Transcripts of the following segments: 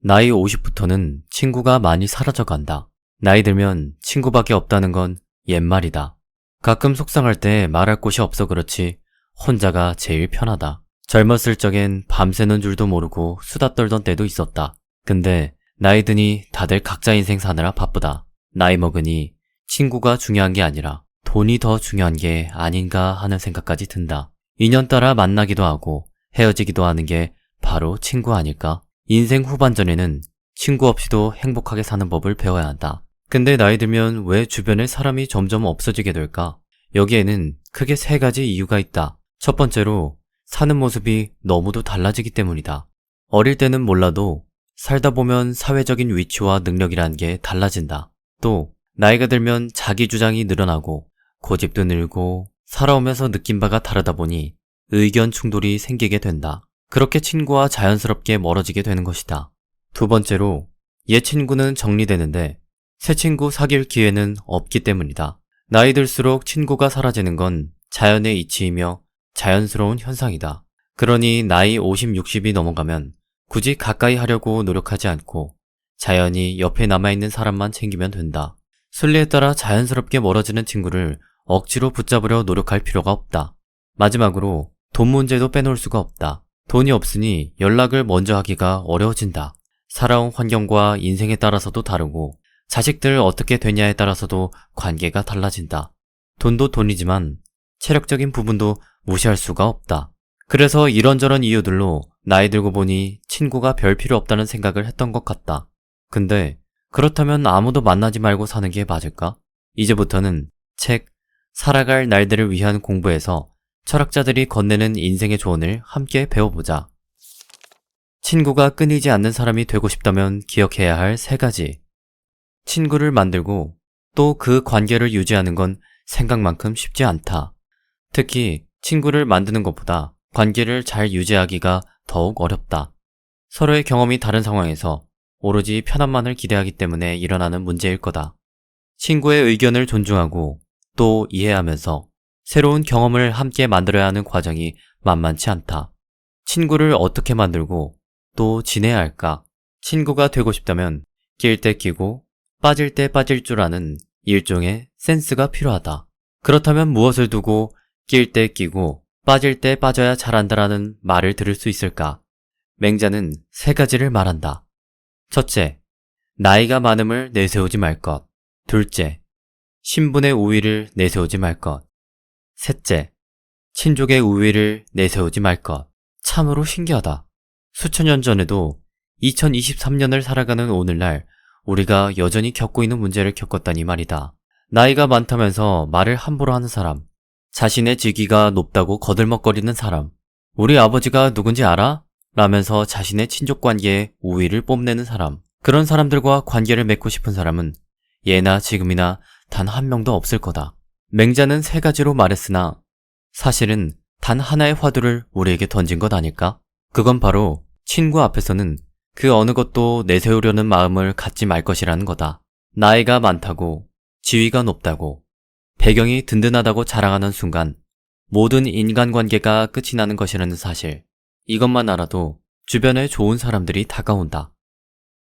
나이 50부터는 친구가 많이 사라져간다. 나이 들면 친구밖에 없다는 건 옛말이다. 가끔 속상할 때 말할 곳이 없어 그렇지 혼자가 제일 편하다. 젊었을 적엔 밤새는 줄도 모르고 수다 떨던 때도 있었다. 근데 나이 드니 다들 각자 인생 사느라 바쁘다. 나이 먹으니 친구가 중요한 게 아니라 돈이 더 중요한 게 아닌가 하는 생각까지 든다. 인연 따라 만나기도 하고 헤어지기도 하는 게 바로 친구 아닐까? 인생 후반전에는 친구 없이도 행복하게 사는 법을 배워야 한다. 근데 나이 들면 왜 주변에 사람이 점점 없어지게 될까? 여기에는 크게 세 가지 이유가 있다. 첫 번째로 사는 모습이 너무도 달라지기 때문이다. 어릴 때는 몰라도 살다 보면 사회적인 위치와 능력이라는 게 달라진다. 또 나이가 들면 자기 주장이 늘어나고 고집도 늘고 살아오면서 느낀 바가 다르다 보니 의견 충돌이 생기게 된다. 그렇게 친구와 자연스럽게 멀어지게 되는 것이다. 두 번째로 옛 친구는 정리되는데 새 친구 사귈 기회는 없기 때문이다. 나이 들수록 친구가 사라지는 건 자연의 이치이며 자연스러운 현상이다. 그러니 나이 50, 60이 넘어가면 굳이 가까이 하려고 노력하지 않고 자연히 옆에 남아있는 사람만 챙기면 된다. 순리에 따라 자연스럽게 멀어지는 친구를 억지로 붙잡으려 노력할 필요가 없다. 마지막으로 돈 문제도 빼놓을 수가 없다. 돈이 없으니 연락을 먼저 하기가 어려워진다. 살아온 환경과 인생에 따라서도 다르고 자식들 어떻게 되냐에 따라서도 관계가 달라진다. 돈도 돈이지만 체력적인 부분도 무시할 수가 없다. 그래서 이런저런 이유들로 나이 들고 보니 친구가 별 필요 없다는 생각을 했던 것 같다. 근데 그렇다면 아무도 만나지 말고 사는 게 맞을까? 이제부터는 책 살아갈 날들을 위한 공부에서 철학자들이 건네는 인생의 조언을 함께 배워보자. 친구가 끊이지 않는 사람이 되고 싶다면 기억해야 할 세 가지. 친구를 만들고 또 그 관계를 유지하는 건 생각만큼 쉽지 않다. 특히 친구를 만드는 것보다 관계를 잘 유지하기가 더욱 어렵다. 서로의 경험이 다른 상황에서 오로지 편함만을 기대하기 때문에 일어나는 문제일 거다. 친구의 의견을 존중하고 또 이해하면서 새로운 경험을 함께 만들어야 하는 과정이 만만치 않다. 친구를 어떻게 만들고 또 지내야 할까? 친구가 되고 싶다면 낄 때 끼고 빠질 때 빠질 줄 아는 일종의 센스가 필요하다. 그렇다면 무엇을 두고 낄 때 끼고 빠질 때 빠져야 잘한다라는 말을 들을 수 있을까? 맹자는 세 가지를 말한다. 첫째, 나이가 많음을 내세우지 말 것. 둘째, 신분의 우위를 내세우지 말 것. 셋째, 친족의 우위를 내세우지 말 것. 참으로 신기하다. 수천 년 전에도 2023년을 살아가는 오늘날 우리가 여전히 겪고 있는 문제를 겪었다니 말이다. 나이가 많다면서 말을 함부로 하는 사람, 자신의 직위가 높다고 거들먹거리는 사람, 우리 아버지가 누군지 알아? 라면서 자신의 친족 관계에 우위를 뽐내는 사람, 그런 사람들과 관계를 맺고 싶은 사람은 예나 지금이나 단 한 명도 없을 거다. 맹자는 세 가지로 말했으나 사실은 단 하나의 화두를 우리에게 던진 것 아닐까? 그건 바로 친구 앞에서는 그 어느 것도 내세우려는 마음을 갖지 말 것이라는 거다. 나이가 많다고, 지위가 높다고, 배경이 든든하다고 자랑하는 순간 모든 인간관계가 끝이 나는 것이라는 사실. 이것만 알아도 주변에 좋은 사람들이 다가온다.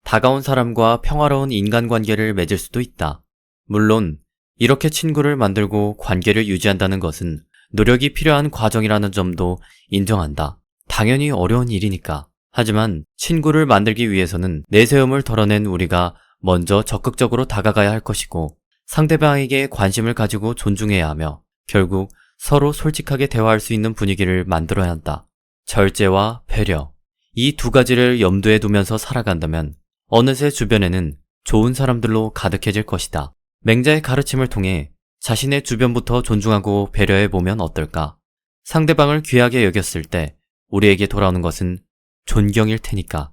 다가온 사람과 평화로운 인간관계를 맺을 수도 있다. 물론 이렇게 친구를 만들고 관계를 유지한다는 것은 노력이 필요한 과정이라는 점도 인정한다. 당연히 어려운 일이니까. 하지만 친구를 만들기 위해서는 내세움을 덜어낸 우리가 먼저 적극적으로 다가가야 할 것이고 상대방에게 관심을 가지고 존중해야 하며 결국 서로 솔직하게 대화할 수 있는 분위기를 만들어야 한다. 절제와 배려, 이 두 가지를 염두에 두면서 살아간다면 어느새 주변에는 좋은 사람들로 가득해질 것이다. 맹자의 가르침을 통해 자신의 주변부터 존중하고 배려해보면 어떨까? 상대방을 귀하게 여겼을 때 우리에게 돌아오는 것은 존경일 테니까.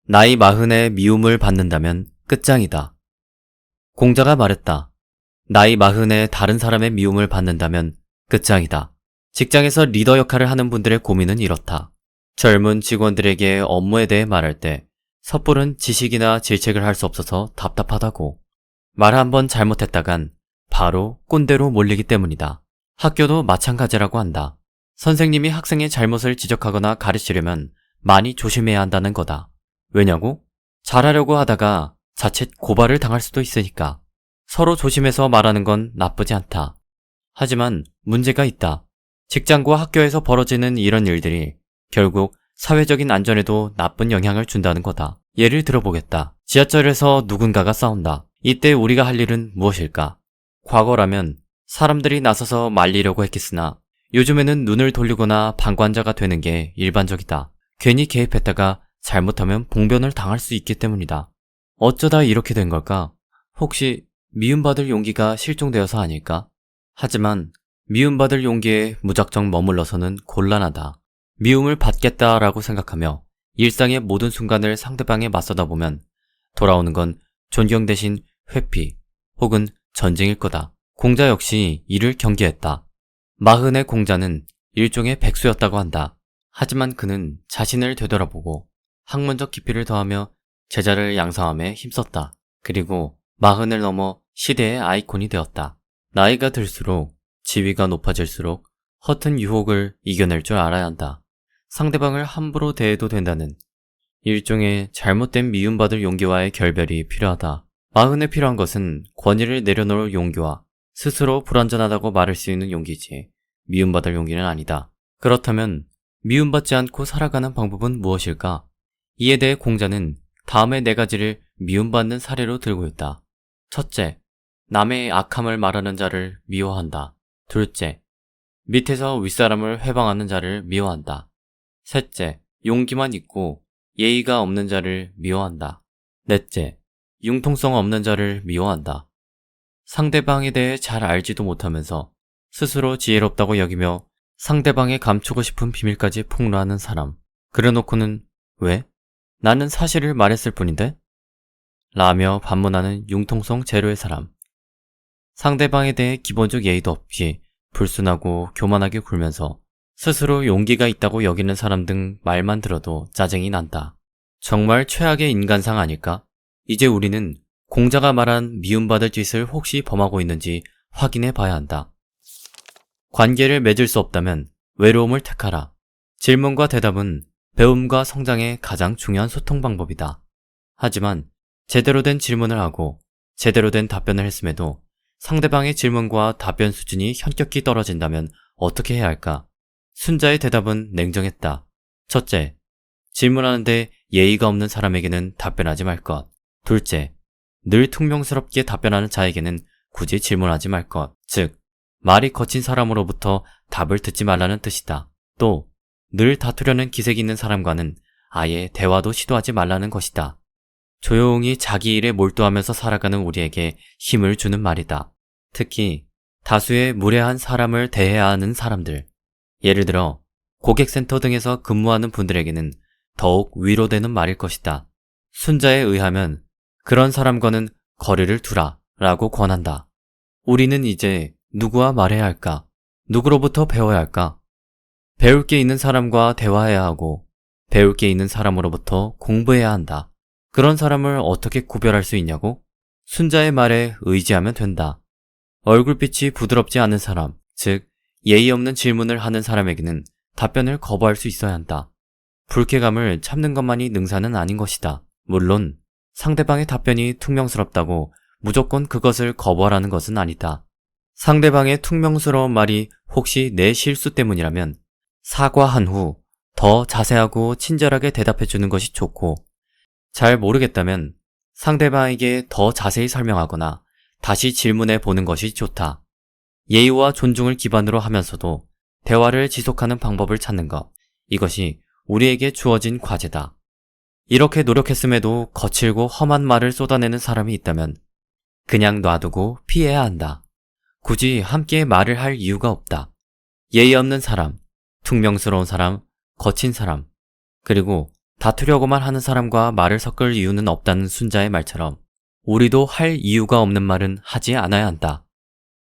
나이 40에 미움을 받는다면 끝장이다. 공자가 말했다. 나이 40에 다른 사람의 미움을 받는다면 끝장이다. 직장에서 리더 역할을 하는 분들의 고민은 이렇다. 젊은 직원들에게 업무에 대해 말할 때 섣부른 지식이나 질책을 할 수 없어서 답답하다고. 말 한번 잘못했다간 바로 꼰대로 몰리기 때문이다. 학교도 마찬가지라고 한다. 선생님이 학생의 잘못을 지적하거나 가르치려면 많이 조심해야 한다는 거다. 왜냐고? 잘하려고 하다가 자칫 고발을 당할 수도 있으니까. 서로 조심해서 말하는 건 나쁘지 않다. 하지만 문제가 있다. 직장과 학교에서 벌어지는 이런 일들이 결국 사회적인 안전에도 나쁜 영향을 준다는 거다. 예를 들어보겠다. 지하철에서 누군가가 싸운다. 이때 우리가 할 일은 무엇일까? 과거라면 사람들이 나서서 말리려고 했겠으나 요즘에는 눈을 돌리거나 방관자가 되는 게 일반적이다. 괜히 개입했다가 잘못하면 봉변을 당할 수 있기 때문이다. 어쩌다 이렇게 된 걸까? 혹시 미움받을 용기가 실종되어서 아닐까? 하지만 미움받을 용기에 무작정 머물러서는 곤란하다. 미움을 받겠다라고 생각하며 일상의 모든 순간을 상대방에 맞서다 보면 돌아오는 건 존경 대신 회피 혹은 전쟁일 거다. 공자 역시 이를 경계했다. 마흔의 공자는 일종의 백수였다고 한다. 하지만 그는 자신을 되돌아보고 학문적 깊이를 더하며 제자를 양성함에 힘썼다. 그리고 마흔을 넘어 시대의 아이콘이 되었다. 나이가 들수록 지위가 높아질수록 허튼 유혹을 이겨낼 줄 알아야 한다. 상대방을 함부로 대해도 된다는 일종의 잘못된 미움받을 용기와의 결별이 필요하다. 마흔에 필요한 것은 권위를 내려놓을 용기와 스스로 불완전하다고 말할 수 있는 용기지 미움받을 용기는 아니다. 그렇다면 미움받지 않고 살아가는 방법은 무엇일까? 이에 대해 공자는 다음의 4가지를 미움받는 사례로 들고 있다. 첫째, 남의 악함을 말하는 자를 미워한다. 둘째, 밑에서 윗사람을 회방하는 자를 미워한다. 셋째, 용기만 있고 예의가 없는 자를 미워한다. 넷째, 융통성 없는 자를 미워한다. 상대방에 대해 잘 알지도 못하면서 스스로 지혜롭다고 여기며 상대방의 감추고 싶은 비밀까지 폭로하는 사람. 그래놓고는 왜? 나는 사실을 말했을 뿐인데? 라며 반문하는 융통성 제로의 사람. 상대방에 대해 기본적 예의도 없이 불순하고 교만하게 굴면서 스스로 용기가 있다고 여기는 사람 등 말만 들어도 짜증이 난다. 정말 최악의 인간상 아닐까? 이제 우리는 공자가 말한 미움받을 짓을 혹시 범하고 있는지 확인해 봐야 한다. 관계를 맺을 수 없다면 외로움을 택하라. 질문과 대답은 배움과 성장의 가장 중요한 소통 방법이다. 하지만 제대로 된 질문을 하고 제대로 된 답변을 했음에도 상대방의 질문과 답변 수준이 현격히 떨어진다면 어떻게 해야 할까? 순자의 대답은 냉정했다. 첫째, 질문하는데 예의가 없는 사람에게는 답변하지 말 것. 둘째, 늘 퉁명스럽게 답변하는 자에게는 굳이 질문하지 말 것. 즉, 말이 거친 사람으로부터 답을 듣지 말라는 뜻이다. 또, 늘 다투려는 기색이 있는 사람과는 아예 대화도 시도하지 말라는 것이다. 조용히 자기 일에 몰두하면서 살아가는 우리에게 힘을 주는 말이다. 특히 다수의 무례한 사람을 대해야 하는 사람들, 예를 들어 고객센터 등에서 근무하는 분들에게는 더욱 위로되는 말일 것이다. 순자에 의하면 그런 사람과는 거리를 두라 라고 권한다. 우리는 이제 누구와 말해야 할까? 누구로부터 배워야 할까? 배울 게 있는 사람과 대화해야 하고 배울 게 있는 사람으로부터 공부해야 한다. 그런 사람을 어떻게 구별할 수 있냐고? 순자의 말에 의지하면 된다. 얼굴빛이 부드럽지 않은 사람, 즉 예의 없는 질문을 하는 사람에게는 답변을 거부할 수 있어야 한다. 불쾌감을 참는 것만이 능사는 아닌 것이다. 물론 상대방의 답변이 퉁명스럽다고 무조건 그것을 거부하라는 것은 아니다. 상대방의 퉁명스러운 말이 혹시 내 실수 때문이라면 사과한 후 더 자세하고 친절하게 대답해 주는 것이 좋고, 잘 모르겠다면 상대방에게 더 자세히 설명하거나 다시 질문해 보는 것이 좋다. 예의와 존중을 기반으로 하면서도 대화를 지속하는 방법을 찾는 것, 이것이 우리에게 주어진 과제다. 이렇게 노력했음에도 거칠고 험한 말을 쏟아내는 사람이 있다면 그냥 놔두고 피해야 한다. 굳이 함께 말을 할 이유가 없다. 예의 없는 사람, 퉁명스러운 사람, 거친 사람, 그리고 다투려고만 하는 사람과 말을 섞을 이유는 없다는 순자의 말처럼 우리도 할 이유가 없는 말은 하지 않아야 한다.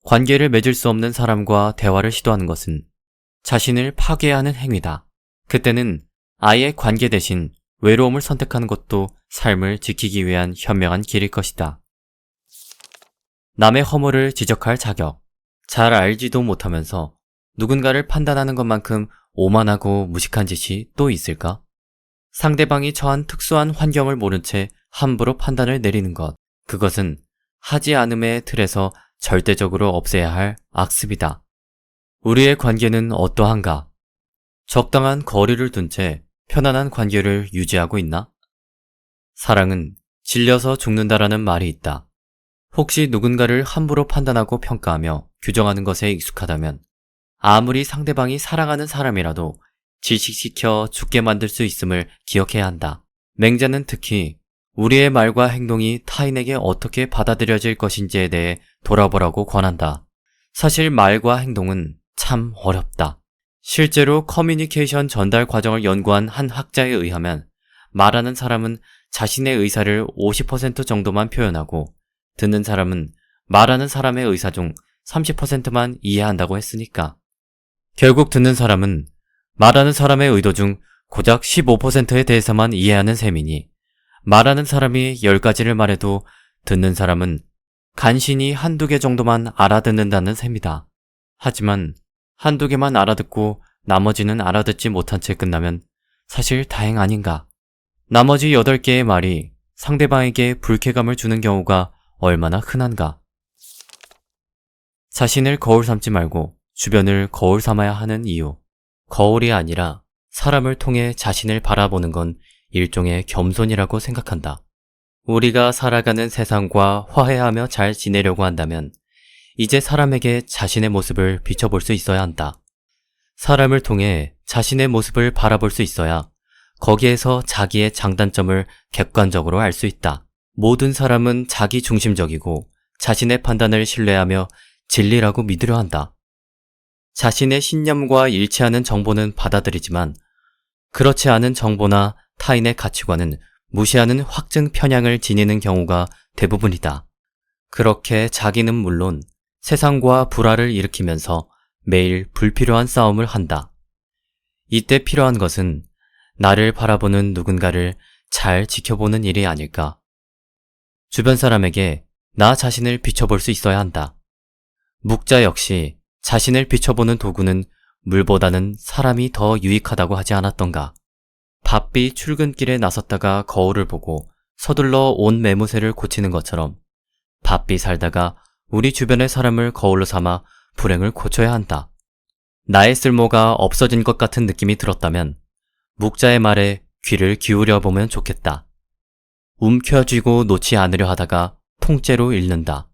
관계를 맺을 수 없는 사람과 대화를 시도하는 것은 자신을 파괴하는 행위다. 그때는 아예 관계 대신 외로움을 선택하는 것도 삶을 지키기 위한 현명한 길일 것이다. 남의 허물을 지적할 자격. 잘 알지도 못하면서 누군가를 판단하는 것만큼 오만하고 무식한 짓이 또 있을까? 상대방이 처한 특수한 환경을 모른 채 함부로 판단을 내리는 것. 그것은 하지 않음의 틀에서 절대적으로 없애야 할 악습이다. 우리의 관계는 어떠한가? 적당한 거리를 둔 채 편안한 관계를 유지하고 있나? 사랑은 질려서 죽는다라는 말이 있다. 혹시 누군가를 함부로 판단하고 평가하며 규정하는 것에 익숙하다면 아무리 상대방이 사랑하는 사람이라도 질식시켜 죽게 만들 수 있음을 기억해야 한다. 맹자는 특히 우리의 말과 행동이 타인에게 어떻게 받아들여질 것인지에 대해 돌아보라고 권한다. 사실 말과 행동은 참 어렵다. 실제로 커뮤니케이션 전달 과정을 연구한 한 학자에 의하면 말하는 사람은 자신의 의사를 50% 정도만 표현하고 듣는 사람은 말하는 사람의 의사 중 30%만 이해한다고 했으니까. 결국 듣는 사람은 말하는 사람의 의도 중 고작 15%에 대해서만 이해하는 셈이니 말하는 사람이 10가지를 말해도 듣는 사람은 간신히 한두 개 정도만 알아듣는다는 셈이다. 하지만 한두 개만 알아듣고 나머지는 알아듣지 못한 채 끝나면 사실 다행 아닌가? 나머지 8개의 말이 상대방에게 불쾌감을 주는 경우가 얼마나 흔한가? 자신을 거울 삼지 말고 주변을 거울 삼아야 하는 이유. 거울이 아니라 사람을 통해 자신을 바라보는 건 일종의 겸손이라고 생각한다. 우리가 살아가는 세상과 화해하며 잘 지내려고 한다면 이제 사람에게 자신의 모습을 비춰볼 수 있어야 한다. 사람을 통해 자신의 모습을 바라볼 수 있어야 거기에서 자기의 장단점을 객관적으로 알 수 있다. 모든 사람은 자기 중심적이고 자신의 판단을 신뢰하며 진리라고 믿으려 한다. 자신의 신념과 일치하는 정보는 받아들이지만 그렇지 않은 정보나 타인의 가치관은 무시하는 확증 편향을 지니는 경우가 대부분이다. 그렇게 자기는 물론 세상과 불화를 일으키면서 매일 불필요한 싸움을 한다. 이때 필요한 것은 나를 바라보는 누군가를 잘 지켜보는 일이 아닐까. 주변 사람에게 나 자신을 비춰볼 수 있어야 한다. 묵자 역시 자신을 비춰보는 도구는 물보다는 사람이 더 유익하다고 하지 않았던가. 바삐 출근길에 나섰다가 거울을 보고 서둘러 옷 매무새를 고치는 것처럼 바삐 살다가 우리 주변의 사람을 거울로 삼아 불행을 고쳐야 한다. 나의 쓸모가 없어진 것 같은 느낌이 들었다면 묵자의 말에 귀를 기울여 보면 좋겠다. 움켜쥐고 놓지 않으려 하다가 통째로 잃는다.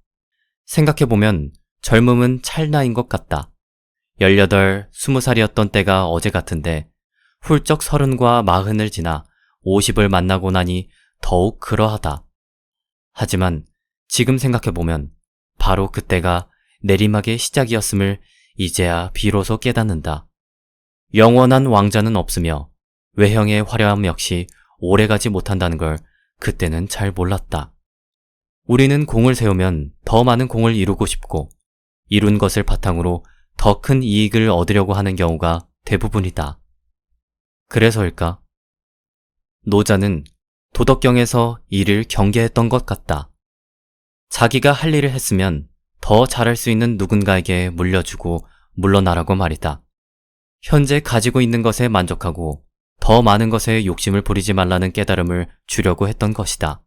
생각해보면 젊음은 찰나인 것 같다. 18, 20살이었던 때가 어제 같은데 훌쩍 30과 40을 지나 50을 만나고 나니 더욱 그러하다. 하지만 지금 생각해보면 바로 그때가 내리막의 시작이었음을 이제야 비로소 깨닫는다. 영원한 왕자는 없으며 외형의 화려함 역시 오래가지 못한다는 걸 그때는 잘 몰랐다. 우리는 공을 세우면 더 많은 공을 이루고 싶고 이룬 것을 바탕으로 더 큰 이익을 얻으려고 하는 경우가 대부분이다. 그래서일까? 노자는 도덕경에서 이를 경계했던 것 같다. 자기가 할 일을 했으면 더 잘할 수 있는 누군가에게 물려주고 물러나라고 말이다. 현재 가지고 있는 것에 만족하고 더 많은 것에 욕심을 부리지 말라는 깨달음을 주려고 했던 것이다.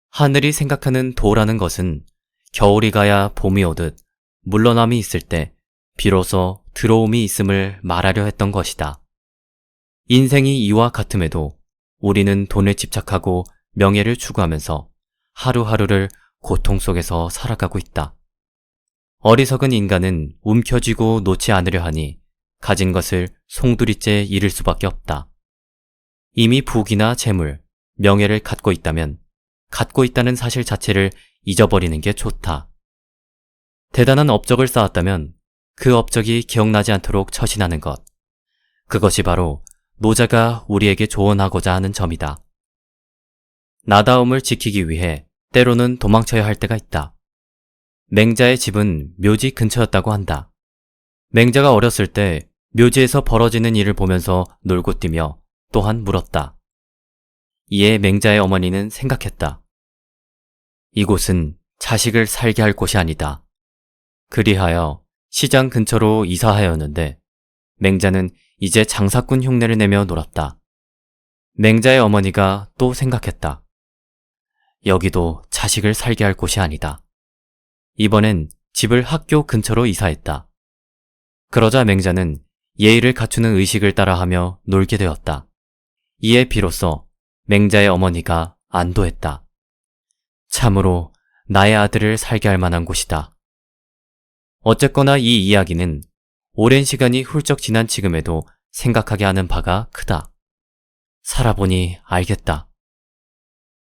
하늘이 생각하는 도라는 것은 겨울이 가야 봄이 오듯 물러남이 있을 때 비로소 들어옴이 있음을 말하려 했던 것이다. 인생이 이와 같음에도 우리는 돈에 집착하고 명예를 추구하면서 하루하루를 고통 속에서 살아가고 있다. 어리석은 인간은 움켜쥐고 놓지 않으려 하니 가진 것을 송두리째 잃을 수밖에 없다. 이미 부귀나 재물, 명예를 갖고 있다면 갖고 있다는 사실 자체를 잊어버리는 게 좋다. 대단한 업적을 쌓았다면 그 업적이 기억나지 않도록 처신하는 것. 그것이 바로 노자가 우리에게 조언하고자 하는 점이다. 나다움을 지키기 위해 때로는 도망쳐야 할 때가 있다. 맹자의 집은 묘지 근처였다고 한다. 맹자가 어렸을 때 묘지에서 벌어지는 일을 보면서 놀고 뛰며 또한 물었다. 이에 맹자의 어머니는 생각했다. 이곳은 자식을 살게 할 곳이 아니다. 그리하여 시장 근처로 이사하였는데 맹자는 이제 장사꾼 흉내를 내며 놀았다. 맹자의 어머니가 또 생각했다. 여기도 자식을 살게 할 곳이 아니다. 이번엔 집을 학교 근처로 이사했다. 그러자 맹자는 예의를 갖추는 의식을 따라하며 놀게 되었다. 이에 비로소 맹자의 어머니가 안도했다. 참으로 나의 아들을 살게 할 만한 곳이다. 어쨌거나 이 이야기는 오랜 시간이 훌쩍 지난 지금에도 생각하게 하는 바가 크다. 살아보니 알겠다.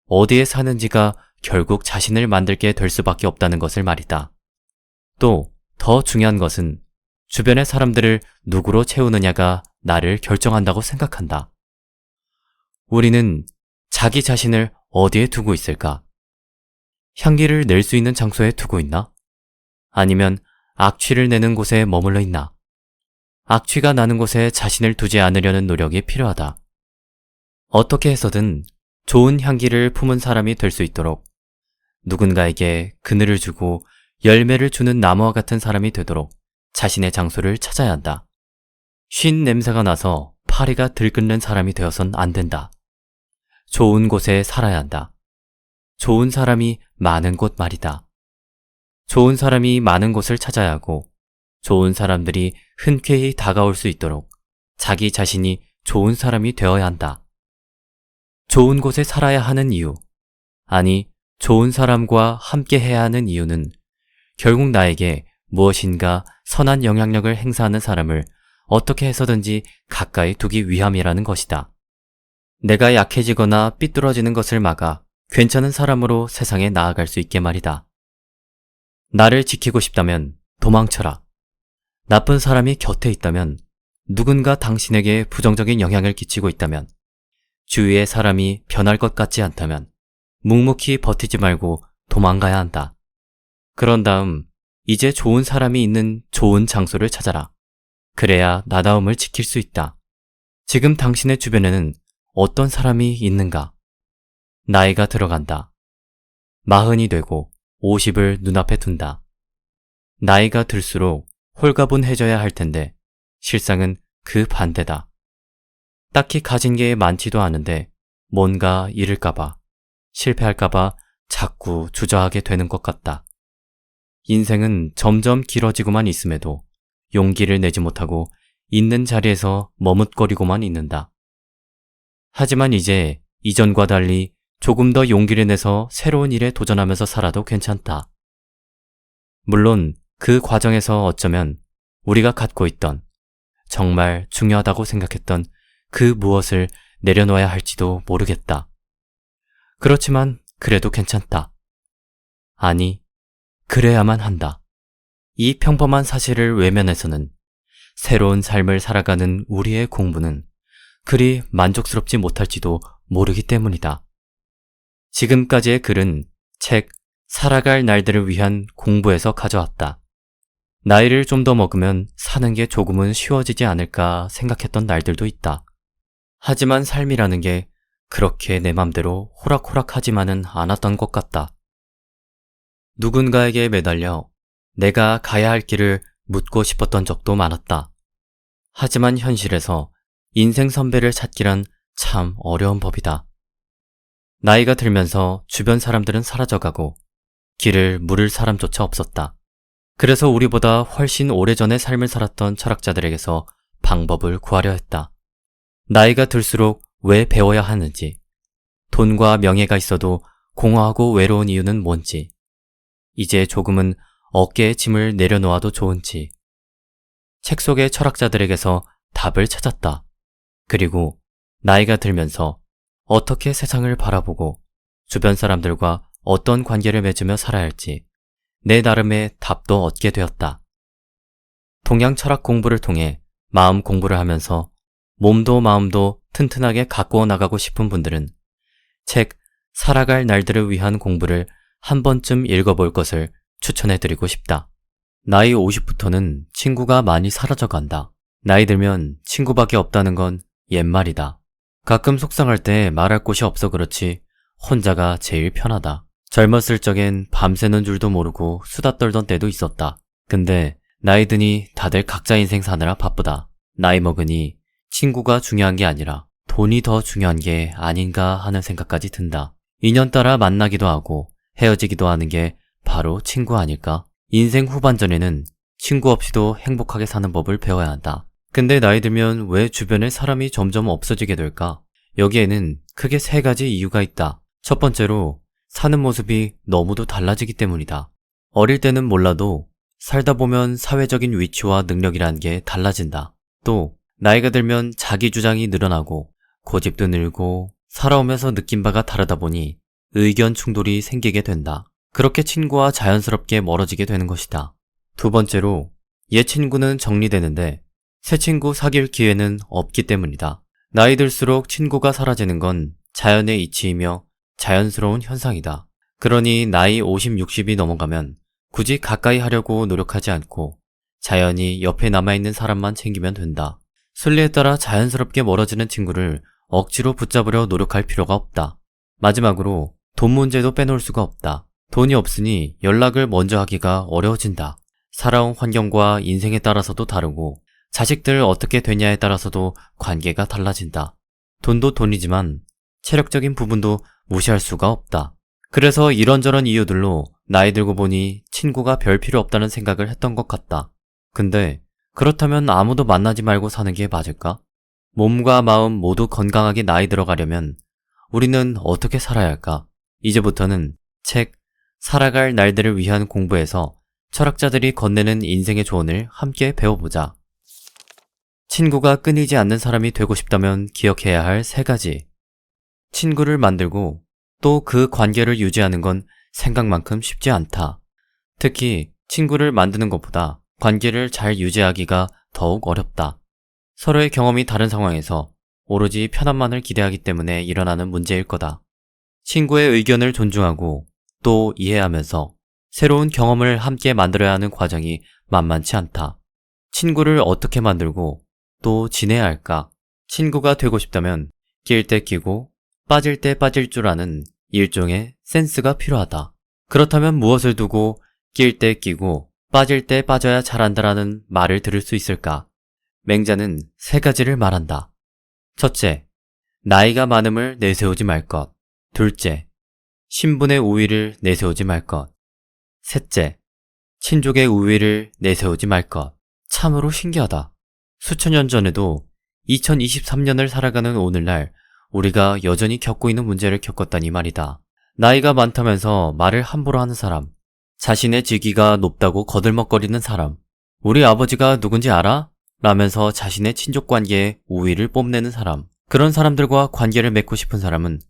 어디에 사는지가 결국 자신을 만들게 될 수밖에 없다는 것을 말이다. 또 더 중요한 것은 주변의 사람들을 누구로 채우느냐가 나를 결정한다고 생각한다. 우리는 자기 자신을 어디에 두고 있을까? 향기를 낼 수 있는 장소에 두고 있나? 아니면 악취를 내는 곳에 머물러 있나? 악취가 나는 곳에 자신을 두지 않으려는 노력이 필요하다. 어떻게 해서든 좋은 향기를 품은 사람이 될 수 있도록 누군가에게 그늘을 주고 열매를 주는 나무와 같은 사람이 되도록 자신의 장소를 찾아야 한다. 쉰 냄새가 나서 파리가 들끓는 사람이 되어선 안 된다. 좋은 곳에 살아야 한다. 좋은 사람이 많은 곳 말이다. 좋은 사람이 많은 곳을 찾아야 하고 좋은 사람들이 흔쾌히 다가올 수 있도록 자기 자신이 좋은 사람이 되어야 한다. 좋은 곳에 살아야 하는 이유, 아니 좋은 사람과 함께 해야 하는 이유는 결국 나에게 무엇인가 선한 영향력을 행사하는 사람을 어떻게 해서든지 가까이 두기 위함이라는 것이다. 내가 약해지거나 삐뚤어지는 것을 막아 괜찮은 사람으로 세상에 나아갈 수 있게 말이다. 나를 지키고 싶다면 도망쳐라. 나쁜 사람이 곁에 있다면, 누군가 당신에게 부정적인 영향을 끼치고 있다면, 주위의 사람이 변할 것 같지 않다면 묵묵히 버티지 말고 도망가야 한다. 그런 다음 이제 좋은 사람이 있는 좋은 장소를 찾아라. 그래야 나다움을 지킬 수 있다. 지금 당신의 주변에는 어떤 사람이 있는가? 나이가 들어간다. 40이 되고 50을 눈앞에 둔다. 나이가 들수록 홀가분해져야 할 텐데 실상은 그 반대다. 딱히 가진 게 많지도 않은데 뭔가 잃을까봐, 실패할까봐 자꾸 주저하게 되는 것 같다. 인생은 점점 길어지고만 있음에도 용기를 내지 못하고 있는 자리에서 머뭇거리고만 있는다. 하지만 이제 이전과 달리 조금 더 용기를 내서 새로운 일에 도전하면서 살아도 괜찮다. 물론 그 과정에서 어쩌면 우리가 갖고 있던, 정말 중요하다고 생각했던 그 무엇을 내려놓아야 할지도 모르겠다. 그렇지만 그래도 괜찮다. 아니, 그래야만 한다. 이 평범한 사실을 외면해서는 새로운 삶을 살아가는 우리의 공부는 그리 만족스럽지 못할지도 모르기 때문이다. 지금까지의 글은 책 살아갈 날들을 위한 공부에서 가져왔다. 나이를 좀 더 먹으면 사는 게 조금은 쉬워지지 않을까 생각했던 날들도 있다. 하지만 삶이라는 게 그렇게 내 맘대로 호락호락하지만은 않았던 것 같다. 누군가에게 매달려 내가 가야 할 길을 묻고 싶었던 적도 많았다. 하지만 현실에서 인생 선배를 찾기란 참 어려운 법이다. 나이가 들면서 주변 사람들은 사라져가고 길을 물을 사람조차 없었다. 그래서 우리보다 훨씬 오래전의 삶을 살았던 철학자들에게서 방법을 구하려 했다. 나이가 들수록 왜 배워야 하는지, 돈과 명예가 있어도 공허하고 외로운 이유는 뭔지, 이제 조금은 어깨에 짐을 내려놓아도 좋은지, 책 속의 철학자들에게서 답을 찾았다. 그리고 나이가 들면서 어떻게 세상을 바라보고 주변 사람들과 어떤 관계를 맺으며 살아야 할지 내 나름의 답도 얻게 되었다. 동양 철학 공부를 통해 마음 공부를 하면서 몸도 마음도 튼튼하게 가꾸어 나가고 싶은 분들은 책 살아갈 날들을 위한 공부를 한 번쯤 읽어볼 것을 추천해드리고 싶다. 나이 50부터는 친구가 많이 사라져간다. 나이 들면 친구밖에 없다는 건 옛말이다. 가끔 속상할 때 말할 곳이 없어 그렇지 혼자가 제일 편하다. 젊었을 적엔 밤새는 줄도 모르고 수다 떨던 때도 있었다. 근데 나이 드니 다들 각자 인생 사느라 바쁘다. 나이 먹으니 친구가 중요한 게 아니라 돈이 더 중요한 게 아닌가 하는 생각까지 든다. 인연따라 만나기도 하고 헤어지기도 하는 게 바로 친구 아닐까? 인생 후반전에는 친구 없이도 행복하게 사는 법을 배워야 한다. 근데 나이 들면 왜 주변에 사람이 점점 없어지게 될까? 여기에는 크게 3가지 이유가 있다. 첫 번째로 사는 모습이 너무도 달라지기 때문이다. 어릴 때는 몰라도 살다 보면 사회적인 위치와 능력이란 게 달라진다. 또 나이가 들면 자기 주장이 늘어나고 고집도 늘고 살아오면서 느낀 바가 다르다 보니 의견 충돌이 생기게 된다. 그렇게 친구와 자연스럽게 멀어지게 되는 것이다. 두 번째로 옛 친구는 정리되는데 새 친구 사귈 기회는 없기 때문이다. 나이 들수록 친구가 사라지는 건 자연의 이치이며 자연스러운 현상이다. 그러니 나이 50, 60이 넘어가면 굳이 가까이 하려고 노력하지 않고 자연히 옆에 남아있는 사람만 챙기면 된다. 순리에 따라 자연스럽게 멀어지는 친구를 억지로 붙잡으려 노력할 필요가 없다. 마지막으로 돈 문제도 빼놓을 수가 없다. 돈이 없으니 연락을 먼저 하기가 어려워진다. 살아온 환경과 인생에 따라서도 다르고 자식들 어떻게 되냐에 따라서도 관계가 달라진다. 돈도 돈이지만 체력적인 부분도 무시할 수가 없다. 그래서 이런저런 이유들로 나이 들고 보니 친구가 별 필요 없다는 생각을 했던 것 같다. 근데 그렇다면 아무도 만나지 말고 사는 게 맞을까? 몸과 마음 모두 건강하게 나이 들어가려면 우리는 어떻게 살아야 할까? 이제부터는 책 살아갈 날들을 위한 공부에서 철학자들이 건네는 인생의 조언을 함께 배워보자. 친구가 끊이지 않는 사람이 되고 싶다면 기억해야 할 3가지. 친구를 만들고 또 그 관계를 유지하는 건 생각만큼 쉽지 않다. 특히 친구를 만드는 것보다 관계를 잘 유지하기가 더욱 어렵다. 서로의 경험이 다른 상황에서 오로지 편함만을 기대하기 때문에 일어나는 문제일 거다. 친구의 의견을 존중하고 또 이해하면서 새로운 경험을 함께 만들어야 하는 과정이 만만치 않다. 친구를 어떻게 만들고 또 지내야 할까? 친구가 되고 싶다면 낄 때 끼고 빠질 때 빠질 줄 아는 일종의 센스가 필요하다. 그렇다면 무엇을 두고 낄 때 끼고 빠질 때 빠져야 잘한다라는 말을 들을 수 있을까? 맹자는 3가지를 말한다. 첫째, 나이가 많음을 내세우지 말 것. 둘째, 신분의 우위를 내세우지 말 것. 셋째, 친족의 우위를 내세우지 말 것. 참으로 신기하다. 수천 년 전에도 2023년을 살아가는 오늘날 우리가 여전히 겪고 있는 문제를 겪었다니 말이다. 나이가 많다면서 말을 함부로 하는 사람, 자신의 직위가 높다고 거들먹거리는 사람, 우리 아버지가 누군지 알아? 라면서 자신의 친족관계에 우위를 뽐내는 사람, 그런 사람들과 관계를 맺고 싶은 사람은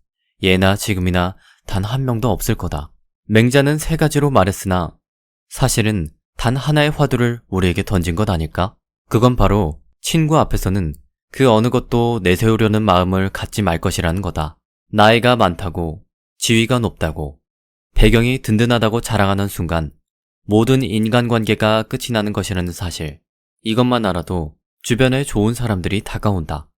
예나 지금이나 단 한 명도 없을 거다. 맹자는 3가지로 말했으나 사실은 단 하나의 화두를 우리에게 던진 것 아닐까? 그건 바로 친구 앞에서는 그 어느 것도 내세우려는 마음을 갖지 말 것이라는 거다. 나이가 많다고, 지위가 높다고, 배경이 든든하다고 자랑하는 순간 모든 인간관계가 끝이 나는 것이라는 사실. 이것만 알아도 주변에 좋은 사람들이 다가온다.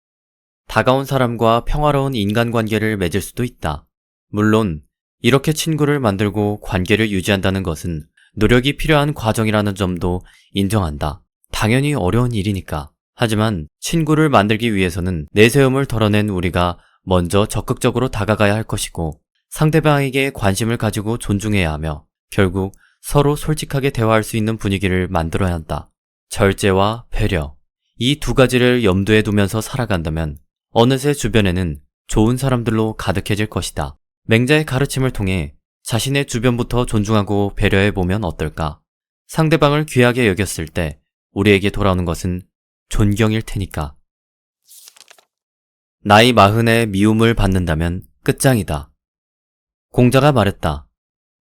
다가온 사람과 평화로운 인간관계를 맺을 수도 있다. 물론 이렇게 친구를 만들고 관계를 유지한다는 것은 노력이 필요한 과정이라는 점도 인정한다. 당연히 어려운 일이니까. 하지만 친구를 만들기 위해서는 내세움을 덜어낸 우리가 먼저 적극적으로 다가가야 할 것이고 상대방에게 관심을 가지고 존중해야 하며 결국 서로 솔직하게 대화할 수 있는 분위기를 만들어야 한다. 절제와 배려, 이 2가지를 염두에 두면서 살아간다면 어느새 주변에는 좋은 사람들로 가득해질 것이다. 맹자의 가르침을 통해 자신의 주변부터 존중하고 배려해보면 어떨까? 상대방을 귀하게 여겼을 때 우리에게 돌아오는 것은 존경일 테니까. 나이 40에 미움을 받는다면 끝장이다. 공자가 말했다.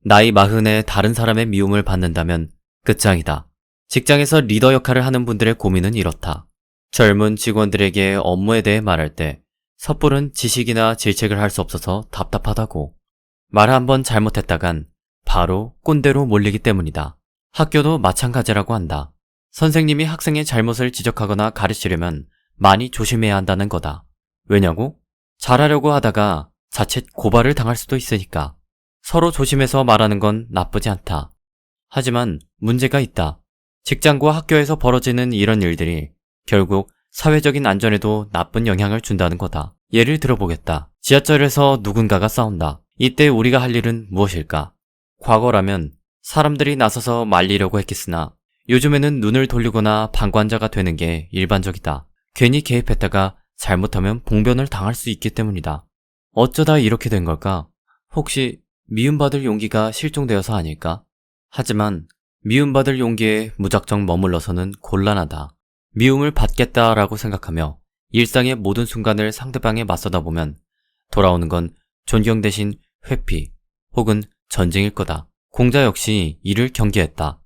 나이 40에 다른 사람의 미움을 받는다면 끝장이다. 직장에서 리더 역할을 하는 분들의 고민은 이렇다. 젊은 직원들에게 업무에 대해 말할 때 섣부른 지식이나 질책을 할 수 없어서 답답하다고. 말 한번 잘못했다간 바로 꼰대로 몰리기 때문이다. 학교도 마찬가지라고 한다. 선생님이 학생의 잘못을 지적하거나 가르치려면 많이 조심해야 한다는 거다. 왜냐고? 잘하려고 하다가 자칫 고발을 당할 수도 있으니까. 서로 조심해서 말하는 건 나쁘지 않다. 하지만 문제가 있다. 직장과 학교에서 벌어지는 이런 일들이 결국 사회적인 안전에도 나쁜 영향을 준다는 거다. 예를 들어보겠다. 지하철에서 누군가가 싸운다. 이때 우리가 할 일은 무엇일까? 과거라면 사람들이 나서서 말리려고 했겠으나 요즘에는 눈을 돌리거나 방관자가 되는 게 일반적이다. 괜히 개입했다가 잘못하면 봉변을 당할 수 있기 때문이다. 어쩌다 이렇게 된 걸까? 혹시 미움받을 용기가 실종되어서 아닐까? 하지만 미움받을 용기에 무작정 머물러서는 곤란하다. 미움을 받겠다라고 생각하며 일상의 모든 순간을 상대방에 맞서다 보면 돌아오는 건 존경 대신 회피 혹은 전쟁일 거다. 공자 역시 이를 경계했다.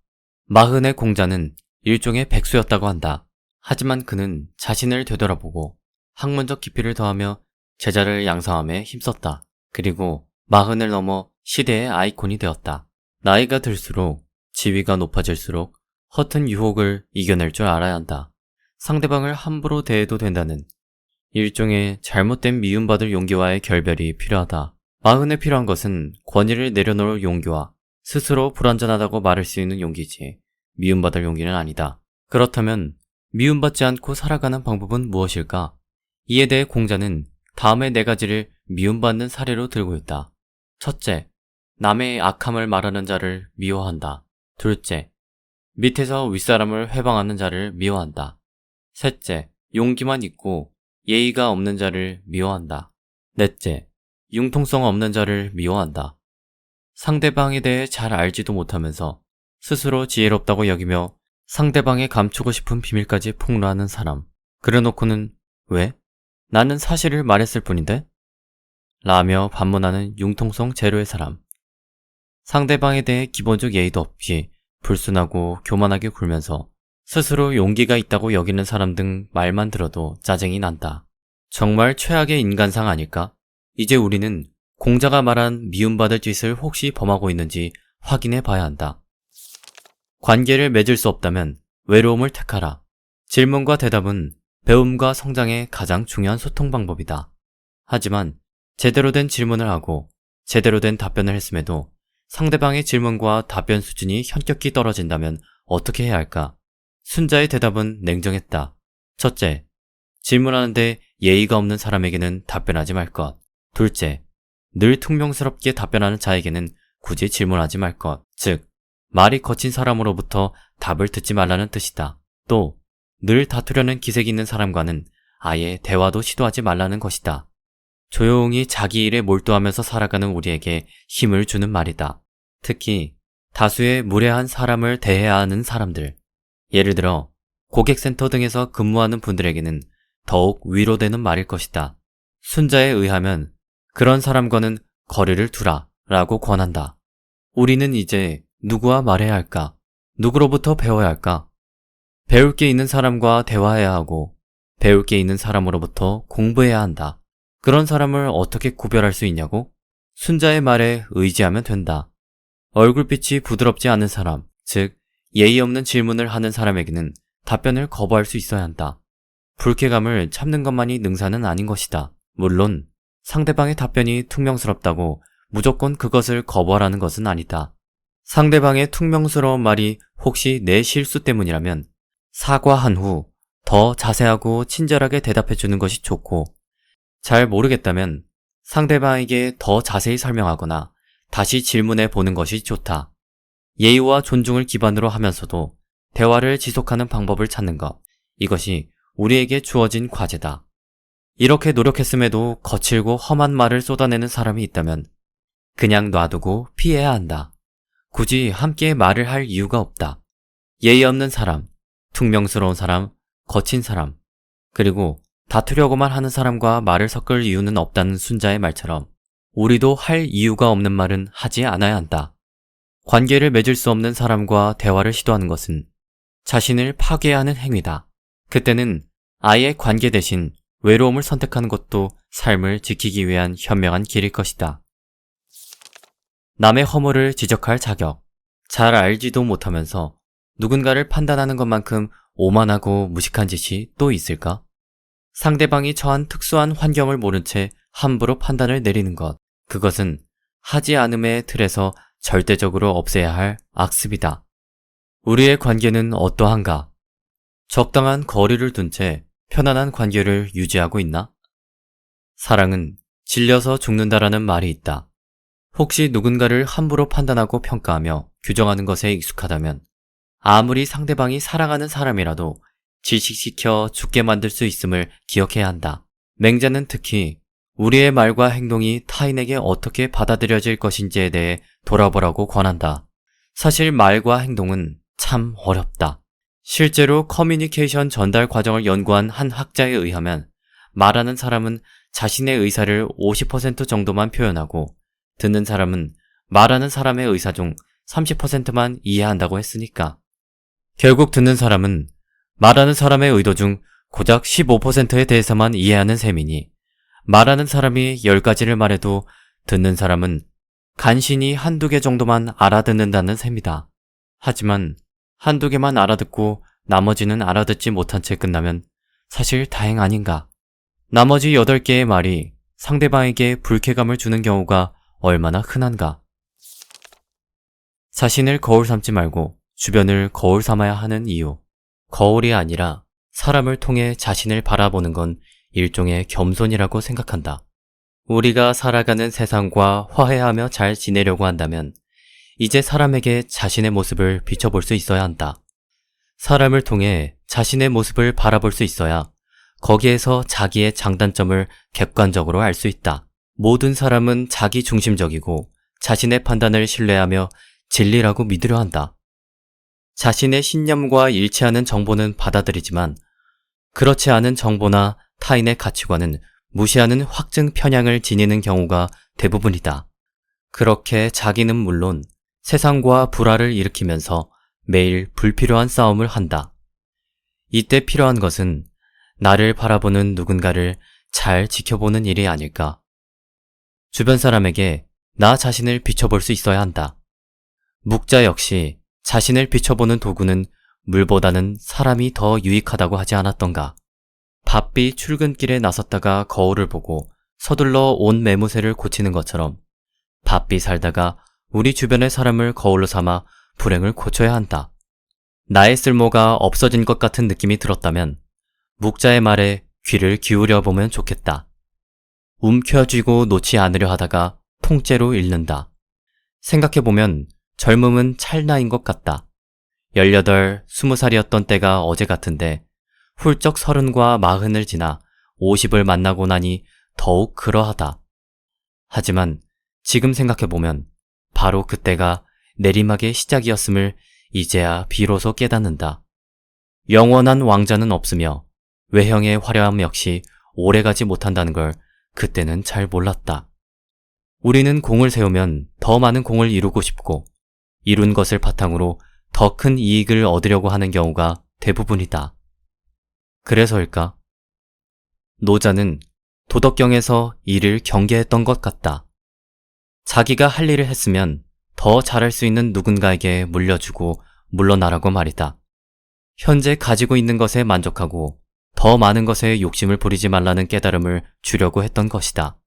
마흔의 공자는 일종의 백수였다고 한다. 하지만 그는 자신을 되돌아보고 학문적 깊이를 더하며 제자를 양성함에 힘썼다. 그리고 마흔을 넘어 시대의 아이콘이 되었다. 나이가 들수록 지위가 높아질수록 허튼 유혹을 이겨낼 줄 알아야 한다. 상대방을 함부로 대해도 된다는 일종의 잘못된 미움받을 용기와의 결별이 필요하다. 마흔에 필요한 것은 권위를 내려놓을 용기와 스스로 불완전하다고 말할 수 있는 용기지 미움받을 용기는 아니다. 그렇다면 미움받지 않고 살아가는 방법은 무엇일까? 이에 대해 공자는 다음의 4가지를 미움받는 사례로 들고 있다. 첫째, 남의 악함을 말하는 자를 미워한다. 둘째, 밑에서 윗사람을 회방하는 자를 미워한다. 셋째, 용기만 있고 예의가 없는 자를 미워한다. 넷째, 융통성 없는 자를 미워한다. 상대방에 대해 잘 알지도 못하면서 스스로 지혜롭다고 여기며 상대방의 감추고 싶은 비밀까지 폭로하는 사람. 그래놓고는 왜? 나는 사실을 말했을 뿐인데? 라며 반문하는 융통성 제로의 사람. 상대방에 대해 기본적 예의도 없이 불순하고 교만하게 굴면서 스스로 용기가 있다고 여기는 사람 등 말만 들어도 짜증이 난다. 정말 최악의 인간상 아닐까? 이제 우리는 공자가 말한 미움받을 짓을 혹시 범하고 있는지 확인해 봐야 한다. 관계를 맺을 수 없다면 외로움을 택하라. 질문과 대답은 배움과 성장의 가장 중요한 소통 방법이다. 하지만 제대로 된 질문을 하고 제대로 된 답변을 했음에도 상대방의 질문과 답변 수준이 현격히 떨어진다면 어떻게 해야 할까? 순자의 대답은 냉정했다. 첫째, 질문하는데 예의가 없는 사람에게는 답변하지 말 것. 둘째, 늘 퉁명스럽게 답변하는 자에게는 굳이 질문하지 말 것. 즉, 말이 거친 사람으로부터 답을 듣지 말라는 뜻이다. 또, 늘 다투려는 기색이 있는 사람과는 아예 대화도 시도하지 말라는 것이다. 조용히 자기 일에 몰두하면서 살아가는 우리에게 힘을 주는 말이다. 특히 다수의 무례한 사람을 대해야 하는 사람들, 예를 들어 고객센터 등에서 근무하는 분들에게는 더욱 위로되는 말일 것이다. 순자에 의하면 그런 사람과는 거리를 두라 라고 권한다. 우리는 이제 누구와 말해야 할까? 누구로부터 배워야 할까? 배울 게 있는 사람과 대화해야 하고 배울 게 있는 사람으로부터 공부해야 한다. 그런 사람을 어떻게 구별할 수 있냐고? 순자의 말에 의지하면 된다. 얼굴빛이 부드럽지 않은 사람, 즉 예의 없는 질문을 하는 사람에게는 답변을 거부할 수 있어야 한다. 불쾌감을 참는 것만이 능사는 아닌 것이다. 물론 상대방의 답변이 퉁명스럽다고 무조건 그것을 거부하라는 것은 아니다. 상대방의 퉁명스러운 말이 혹시 내 실수 때문이라면 사과한 후 더 자세하고 친절하게 대답해 주는 것이 좋고, 잘 모르겠다면 상대방에게 더 자세히 설명하거나 다시 질문해 보는 것이 좋다. 예의와 존중을 기반으로 하면서도 대화를 지속하는 방법을 찾는 것, 이것이 우리에게 주어진 과제다. 이렇게 노력했음에도 거칠고 험한 말을 쏟아내는 사람이 있다면 그냥 놔두고 피해야 한다. 굳이 함께 말을 할 이유가 없다. 예의 없는 사람, 퉁명스러운 사람, 거친 사람, 그리고 다투려고만 하는 사람과 말을 섞을 이유는 없다는 순자의 말처럼 우리도 할 이유가 없는 말은 하지 않아야 한다. 관계를 맺을 수 없는 사람과 대화를 시도하는 것은 자신을 파괴하는 행위다. 그때는 아예 관계 대신 외로움을 선택하는 것도 삶을 지키기 위한 현명한 길일 것이다. 남의 허물을 지적할 자격. 잘 알지도 못하면서 누군가를 판단하는 것만큼 오만하고 무식한 짓이 또 있을까? 상대방이 처한 특수한 환경을 모른 채 함부로 판단을 내리는 것. 그것은 하지 않음의 틀에서 절대적으로 없애야 할 악습이다. 우리의 관계는 어떠한가? 적당한 거리를 둔 채 편안한 관계를 유지하고 있나? 사랑은 질려서 죽는다라는 말이 있다. 혹시 누군가를 함부로 판단하고 평가하며 규정하는 것에 익숙하다면 아무리 상대방이 사랑하는 사람이라도 질식시켜 죽게 만들 수 있음을 기억해야 한다. 맹자는 특히 우리의 말과 행동이 타인에게 어떻게 받아들여질 것인지에 대해 돌아보라고 권한다. 사실 말과 행동은 참 어렵다. 실제로 커뮤니케이션 전달 과정을 연구한 한 학자에 의하면 말하는 사람은 자신의 의사를 50% 정도만 표현하고 듣는 사람은 말하는 사람의 의사 중 30%만 이해한다고 했으니까. 결국 듣는 사람은 말하는 사람의 의도 중 고작 15%에 대해서만 이해하는 셈이니 말하는 사람이 10가지를 말해도 듣는 사람은 간신히 한두 개 정도만 알아듣는다는 셈이다. 하지만 한두 개만 알아듣고 나머지는 알아듣지 못한 채 끝나면 사실 다행 아닌가? 나머지 8개의 말이 상대방에게 불쾌감을 주는 경우가 얼마나 흔한가? 자신을 거울 삼지 말고 주변을 거울 삼아야 하는 이유. 거울이 아니라 사람을 통해 자신을 바라보는 건 일종의 겸손이라고 생각한다. 우리가 살아가는 세상과 화해하며 잘 지내려고 한다면 이제 사람에게 자신의 모습을 비춰볼 수 있어야 한다. 사람을 통해 자신의 모습을 바라볼 수 있어야 거기에서 자기의 장단점을 객관적으로 알 수 있다. 모든 사람은 자기 중심적이고 자신의 판단을 신뢰하며 진리라고 믿으려 한다. 자신의 신념과 일치하는 정보는 받아들이지만 그렇지 않은 정보나 타인의 가치관은 무시하는 확증 편향을 지니는 경우가 대부분이다. 그렇게 자기는 물론 세상과 불화를 일으키면서 매일 불필요한 싸움을 한다. 이때 필요한 것은 나를 바라보는 누군가를 잘 지켜보는 일이 아닐까. 주변 사람에게 나 자신을 비춰볼 수 있어야 한다. 묵자 역시 자신을 비춰보는 도구는 물보다는 사람이 더 유익하다고 하지 않았던가. 바삐 출근길에 나섰다가 거울을 보고 서둘러 옷 매무새를 고치는 것처럼 바삐 살다가 우리 주변의 사람을 거울로 삼아 불행을 고쳐야 한다. 나의 쓸모가 없어진 것 같은 느낌이 들었다면 묵자의 말에 귀를 기울여 보면 좋겠다. 움켜쥐고 놓지 않으려 하다가 통째로 잃는다. 생각해보면 젊음은 찰나인 것 같다. 18, 20살이었던 때가 어제 같은데 훌쩍 30과 40을 지나 50을 만나고 나니 더욱 그러하다. 하지만 지금 생각해보면 바로 그때가 내리막의 시작이었음을 이제야 비로소 깨닫는다. 영원한 왕자는 없으며 외형의 화려함 역시 오래가지 못한다는 걸 그때는 잘 몰랐다. 우리는 공을 세우면 더 많은 공을 이루고 싶고 이룬 것을 바탕으로 더 큰 이익을 얻으려고 하는 경우가 대부분이다. 그래서일까? 노자는 도덕경에서 이를 경계했던 것 같다. 자기가 할 일을 했으면 더 잘할 수 있는 누군가에게 물려주고 물러나라고 말이다. 현재 가지고 있는 것에 만족하고 더 많은 것에 욕심을 부리지 말라는 깨달음을 주려고 했던 것이다.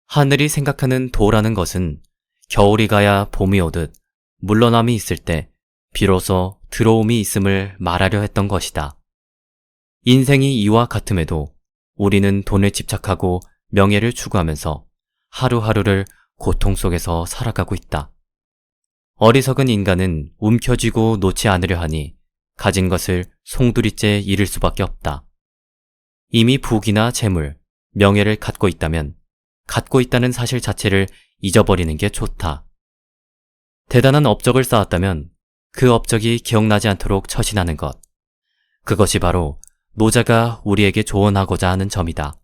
하늘이 생각하는 도라는 것은 겨울이 가야 봄이 오듯 물러남이 있을 때 비로소 들어옴이 있음을 말하려 했던 것이다. 인생이 이와 같음에도 우리는 돈에 집착하고 명예를 추구하면서 하루하루를 고통 속에서 살아가고 있다. 어리석은 인간은 움켜쥐고 놓지 않으려 하니 가진 것을 송두리째 잃을 수밖에 없다. 이미 부귀나 재물, 명예를 갖고 있다면 갖고 있다는 사실 자체를 잊어버리는 게 좋다. 대단한 업적을 쌓았다면 그 업적이 기억나지 않도록 처신하는 것. 그것이 바로 노자가 우리에게 조언하고자 하는 점이다.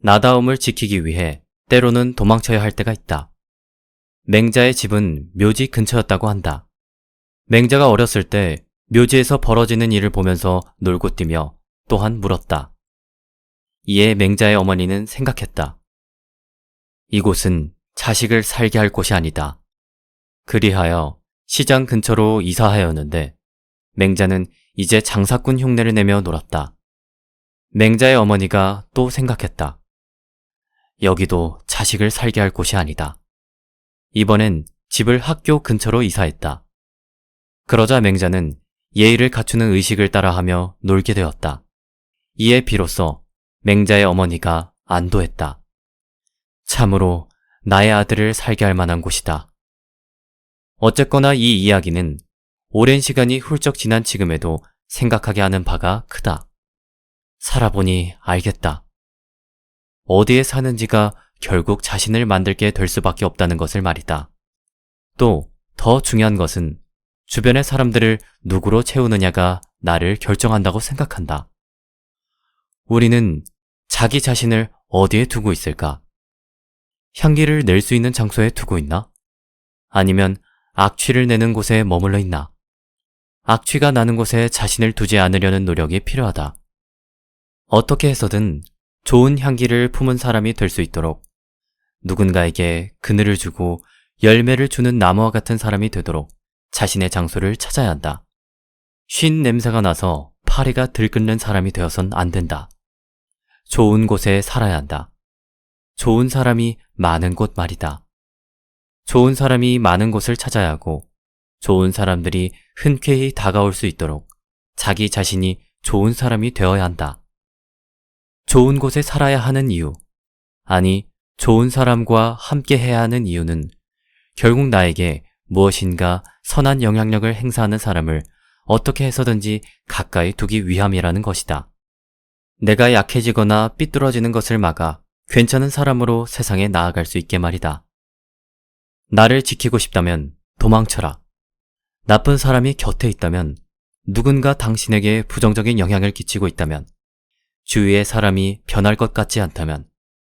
나다움을 지키기 위해 때로는 도망쳐야 할 때가 있다. 맹자의 집은 묘지 근처였다고 한다. 맹자가 어렸을 때 묘지에서 벌어지는 일을 보면서 놀고 뛰며 또한 물었다. 이에 맹자의 어머니는 생각했다. 이곳은 자식을 살게 할 곳이 아니다. 그리하여 시장 근처로 이사하였는데 맹자는 이제 장사꾼 흉내를 내며 놀았다. 맹자의 어머니가 또 생각했다. 여기도 자식을 살게 할 곳이 아니다. 이번엔 집을 학교 근처로 이사했다. 그러자 맹자는 예의를 갖추는 의식을 따라하며 놀게 되었다. 이에 비로소 맹자의 어머니가 안도했다. 참으로 나의 아들을 살게 할 만한 곳이다. 어쨌거나 이 이야기는 오랜 시간이 훌쩍 지난 지금에도 생각하게 하는 바가 크다. 살아보니 알겠다. 어디에 사는지가 결국 자신을 만들게 될 수밖에 없다는 것을 말이다. 또 더 중요한 것은 주변의 사람들을 누구로 채우느냐가 나를 결정한다고 생각한다. 우리는 자기 자신을 어디에 두고 있을까? 향기를 낼 수 있는 장소에 두고 있나? 아니면 악취를 내는 곳에 머물러 있나? 악취가 나는 곳에 자신을 두지 않으려는 노력이 필요하다. 어떻게 해서든 좋은 향기를 품은 사람이 될 수 있도록 누군가에게 그늘을 주고 열매를 주는 나무와 같은 사람이 되도록 자신의 장소를 찾아야 한다. 쉰 냄새가 나서 파리가 들끓는 사람이 되어선 안 된다. 좋은 곳에 살아야 한다. 좋은 사람이 많은 곳 말이다. 좋은 사람이 많은 곳을 찾아야 하고 좋은 사람들이 흔쾌히 다가올 수 있도록 자기 자신이 좋은 사람이 되어야 한다. 좋은 곳에 살아야 하는 이유, 아니 좋은 사람과 함께 해야 하는 이유는 결국 나에게 무엇인가 선한 영향력을 행사하는 사람을 어떻게 해서든지 가까이 두기 위함이라는 것이다. 내가 약해지거나 삐뚤어지는 것을 막아 괜찮은 사람으로 세상에 나아갈 수 있게 말이다. 나를 지키고 싶다면 도망쳐라. 나쁜 사람이 곁에 있다면, 누군가 당신에게 부정적인 영향을 끼치고 있다면, 주위의 사람이 변할 것 같지 않다면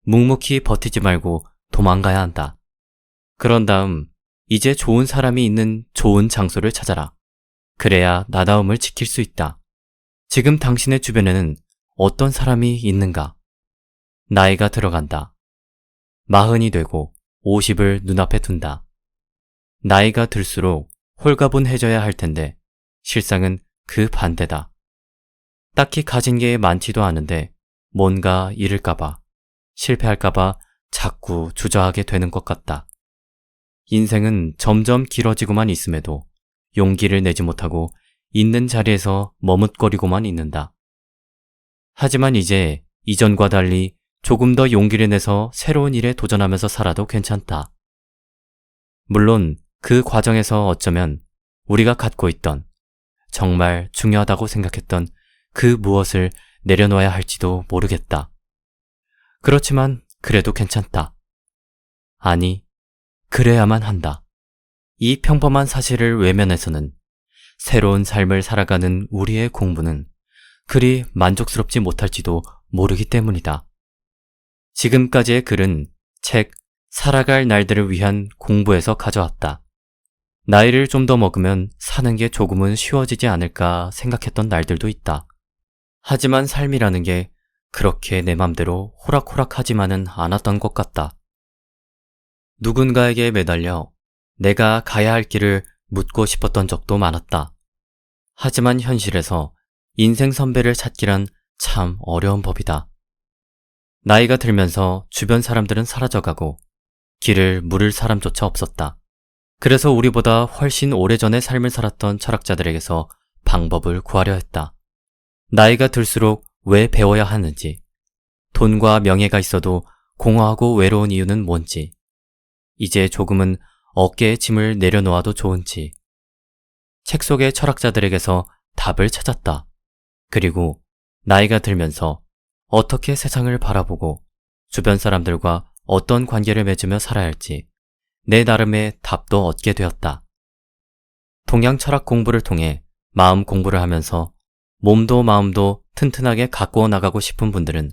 묵묵히 버티지 말고 도망가야 한다. 그런 다음 이제 좋은 사람이 있는 좋은 장소를 찾아라. 그래야 나다움을 지킬 수 있다. 지금 당신의 주변에는 어떤 사람이 있는가? 나이가 들어간다. 40이 되고 50을 눈앞에 둔다. 나이가 들수록 홀가분해져야 할 텐데 실상은 그 반대다. 딱히 가진 게 많지도 않은데 뭔가 잃을까봐, 실패할까봐 자꾸 주저하게 되는 것 같다. 인생은 점점 길어지고만 있음에도 용기를 내지 못하고 있는 자리에서 머뭇거리고만 있는다. 하지만 이제 이전과 달리 조금 더 용기를 내서 새로운 일에 도전하면서 살아도 괜찮다. 물론 그 과정에서 어쩌면 우리가 갖고 있던, 정말 중요하다고 생각했던 그 무엇을 내려놓아야 할지도 모르겠다. 그렇지만 그래도 괜찮다. 아니, 그래야만 한다. 이 평범한 사실을 외면해서는 새로운 삶을 살아가는 우리의 공부는 그리 만족스럽지 못할지도 모르기 때문이다. 지금까지의 글은 책 살아갈 날들을 위한 공부에서 가져왔다. 나이를 좀 더 먹으면 사는 게 조금은 쉬워지지 않을까 생각했던 날들도 있다. 하지만 삶이라는 게 그렇게 내 맘대로 호락호락하지만은 않았던 것 같다. 누군가에게 매달려 내가 가야 할 길을 묻고 싶었던 적도 많았다. 하지만 현실에서 인생 선배를 찾기란 참 어려운 법이다. 나이가 들면서 주변 사람들은 사라져가고 길을 물을 사람조차 없었다. 그래서 우리보다 훨씬 오래전의 삶을 살았던 철학자들에게서 방법을 구하려 했다. 나이가 들수록 왜 배워야 하는지, 돈과 명예가 있어도 공허하고 외로운 이유는 뭔지, 이제 조금은 어깨의 짐을 내려놓아도 좋은지, 책 속의 철학자들에게서 답을 찾았다. 그리고 나이가 들면서 어떻게 세상을 바라보고 주변 사람들과 어떤 관계를 맺으며 살아야 할지 내 나름의 답도 얻게 되었다. 동양 철학 공부를 통해 마음 공부를 하면서 몸도 마음도 튼튼하게 가꾸어 나가고 싶은 분들은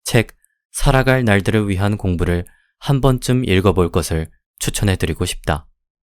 책 살아갈 날들을 위한 공부를 한 번쯤 읽어볼 것을 추천해드리고 싶다.